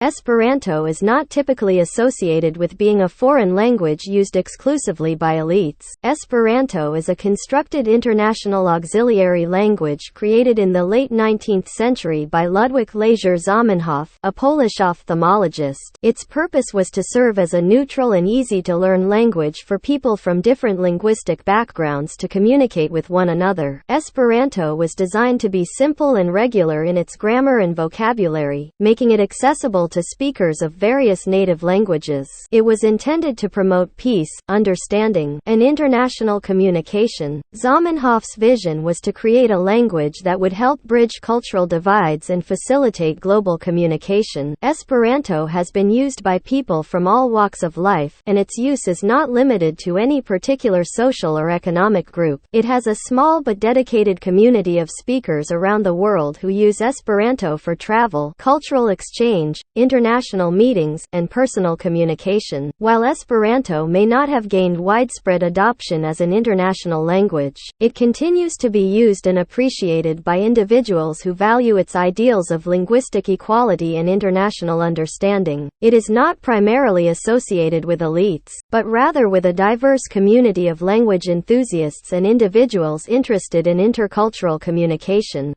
Esperanto is not typically associated with being a foreign language used exclusively by elites. Esperanto is a constructed international auxiliary language created in the late 19th century by Ludwik Lejzer Zamenhof, a Polish ophthalmologist. Its purpose was to serve as a neutral and easy-to-learn language for people from different linguistic backgrounds to communicate with one another. Esperanto was designed to be simple and regular in its grammar and vocabulary, making it accessible to speakers of various native languages. It was intended to promote peace, understanding, and international communication. Zamenhof's vision was to create a language that would help bridge cultural divides and facilitate global communication. Esperanto has been used by people from all walks of life, and its use is not limited to any particular social or economic group. It has a small but dedicated community of speakers around the world who use Esperanto for travel, cultural exchange, international meetings, and personal communication. While Esperanto may not have gained widespread adoption as an international language, it continues to be used and appreciated by individuals who value its ideals of linguistic equality and international understanding. It is not primarily associated with elites, but rather with a diverse community of language enthusiasts and individuals interested in intercultural communication.